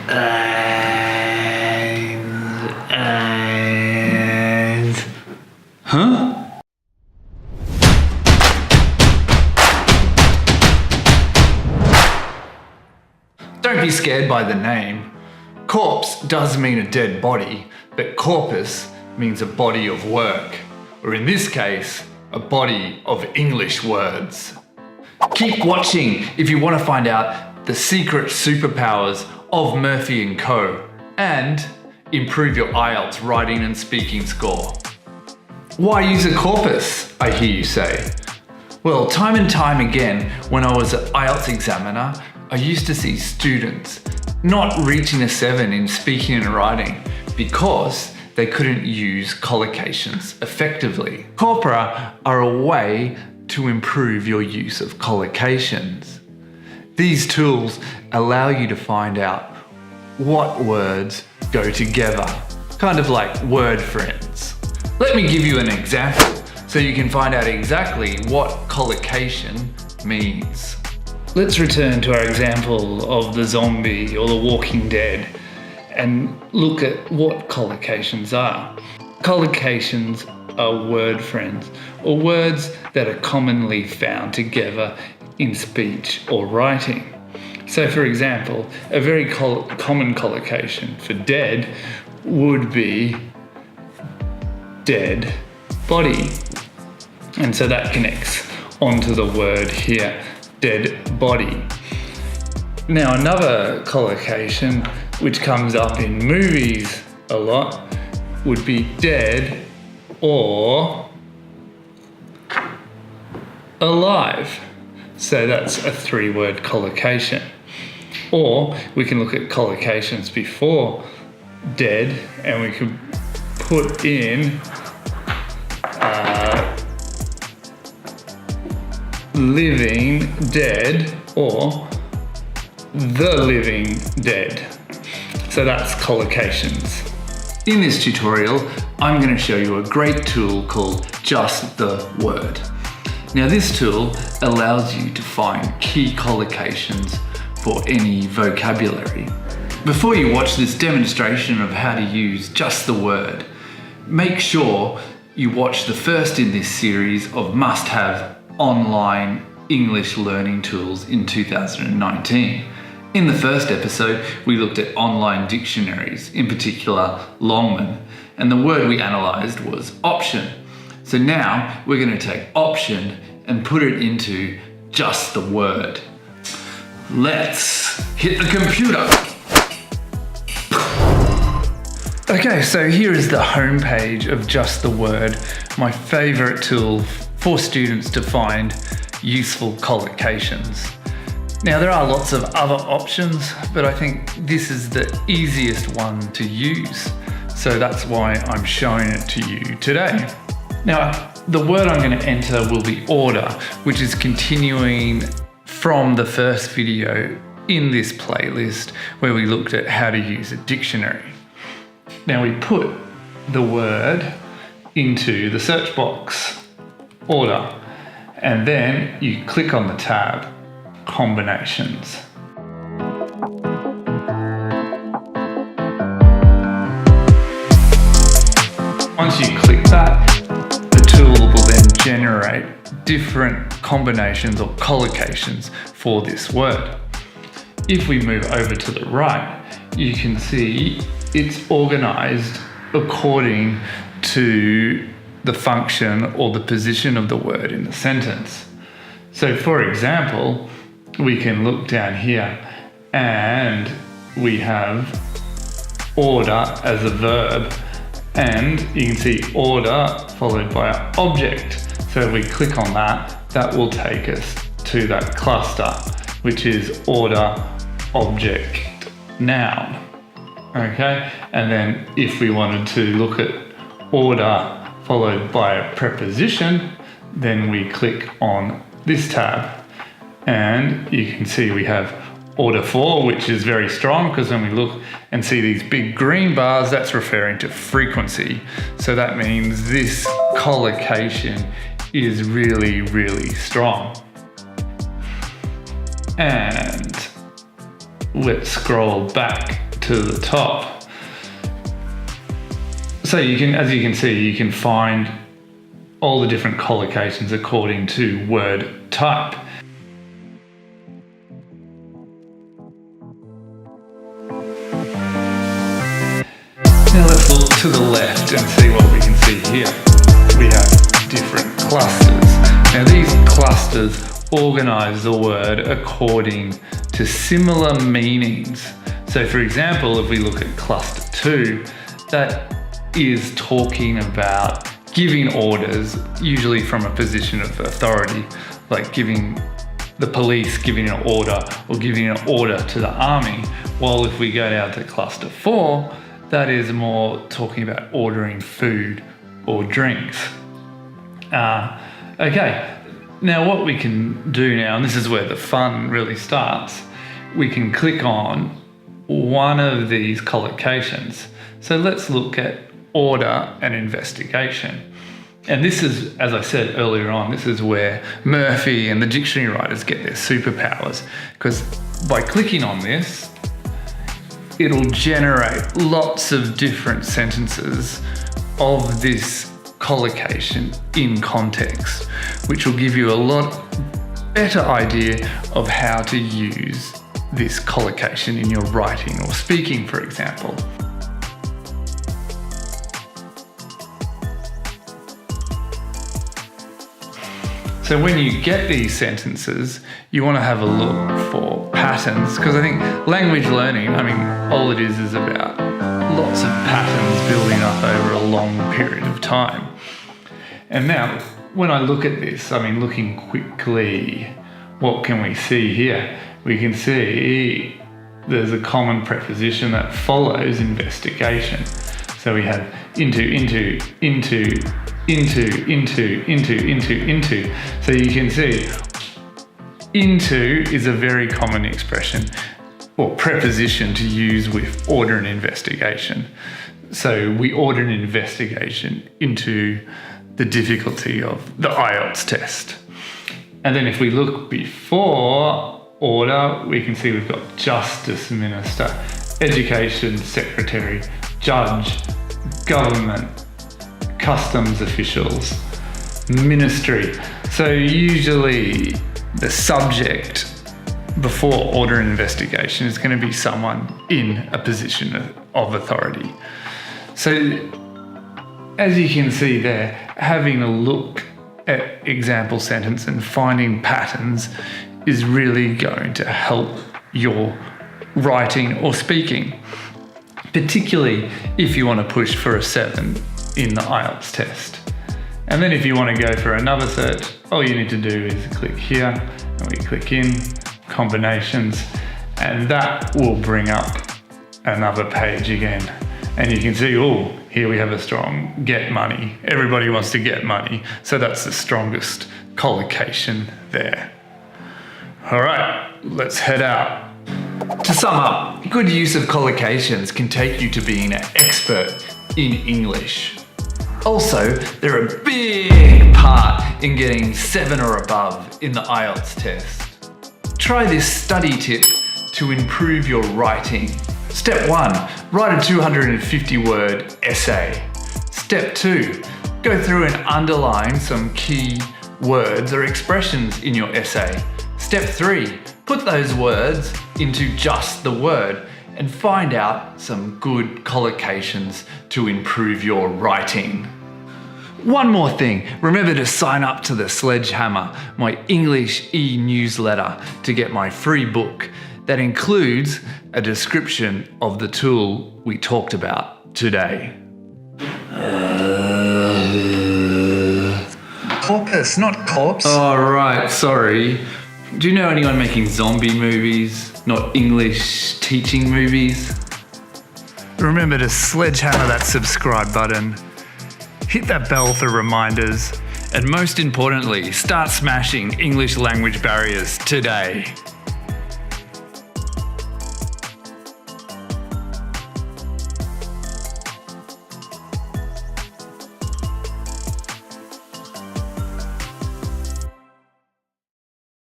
and. Huh? Don't be scared by the name. Corpse does mean a dead body, but corpus means a body of work, or in this case, a body of English words. Keep watching if you want to find out the secret superpowers of Murphy & Co. and improve your IELTS writing and speaking score. Why use a corpus, I hear you say? Well, time and time again, when I was an IELTS examiner, I used to see students not reaching a 7 in speaking and writing because they couldn't use collocations effectively. Corpora are a way to improve your use of collocations. These tools allow you to find out what words go together, kind of like word friends. Let me give you an example so you can find out exactly what collocation means. Let's return to our example of the zombie or the walking dead and look at what collocations are. Collocations are word friends, or words that are commonly found together in speech or writing. So for example, a very common collocation for dead would be dead body. And so that connects onto the word here, dead body. Now another collocation which comes up in movies a lot would be dead or alive. So that's a 3-word collocation. Or we can look at collocations before dead and we could put in living dead or the living dead. So that's collocations. In this tutorial, I'm going to show you a great tool called Just the Word. Now this tool allows you to find key collocations for any vocabulary. Before you watch this demonstration of how to use Just the Word, make sure you watch the first in this series of must-have online English learning tools in 2019. In the first episode, we looked at online dictionaries, in particular Longman, and the word we analysed was option. So now we're going to take option and put it into Just the Word. Let's hit the computer. Okay, so here is the homepage of Just the Word, my favourite tool for students to find useful collocations. Now there are lots of other options, but I think this is the easiest one to use. So that's why I'm showing it to you today. Now, the word I'm going to enter will be order, which is continuing from the first video in this playlist where we looked at how to use a dictionary. Now we put the word into the search box, order, and then you click on the tab, combinations. Once you click that, the tool will then generate different combinations or collocations for this word. If we move over to the right, you can see it's organized according to the function or the position of the word in the sentence. So for example, we can look down here and we have order as a verb, and you can see order followed by an object. So if we click on that, that will take us to that cluster, which is order, object, noun. Okay, and then if we wanted to look at order followed by a preposition, then we click on this tab and you can see we have order for, which is very strong because when we look and see these big green bars, that's referring to frequency. So that means this collocation is really, really strong. And let's scroll back to the top. So you can, as you can see, you can find all the different collocations according to word type. Now let's look to the left and see what we can see here. We have different clusters. Now these clusters organize the word according to similar meanings. So for example, if we look at cluster 2, that is talking about giving orders, usually from a position of authority, like giving the police giving an order or giving an order to the army. While if we go down to cluster 4, that is more talking about ordering food or drinks. Okay, now what we can do now, and this is where the fun really starts, we can click on one of these collocations. So let's look at order and investigation. And this is, as I said earlier on, this is where Murphy and the dictionary writers get their superpowers, because by clicking on this, it'll generate lots of different sentences of this collocation in context, which will give you a lot better idea of how to use this collocation in your writing or speaking, for example. So when you get these sentences, you want to have a look for patterns, because I think language learning, all it is about lots of patterns building up over a long period of time. And now, when I look at this, looking quickly, what can we see here? We can see there's a common preposition that follows investigation. So we have into. So you can see into is a very common expression or preposition to use with order and investigation. So we order an investigation into the difficulty of the IELTS test. And then if we look before order, we can see we've got Justice Minister, Education Secretary, Judge, Government, Customs officials, Ministry. So usually the subject before order and investigation is going to be someone in a position of authority. So as you can see there, having a look at example sentence and finding patterns is really going to help your writing or speaking, particularly if you want to push for a 7 in the IELTS test. And then if you want to go for another search, all you need to do is click here and we click in combinations, and that will bring up another page again. And you can see, oh, here we have a strong get money. Everybody wants to get money. So that's the strongest collocation there. All right, let's head out. To sum up, good use of collocations can take you to being an expert in English. Also, they're a big part in getting 7 or above in the IELTS test. Try this study tip to improve your writing. Step 1, write a 250-word essay. Step 2, go through and underline some key words or expressions in your essay. Step 3, put those words into just the word and find out some good collocations to improve your writing. One more thing, remember to sign up to the Sledgehammer, my English e-newsletter, to get my free book that includes a description of the tool we talked about today. Corpus, not corpse. Oh, right, sorry. Do you know anyone making zombie movies, not English teaching movies? Remember to sledgehammer that subscribe button, hit that bell for reminders, and most importantly, start smashing English language barriers today.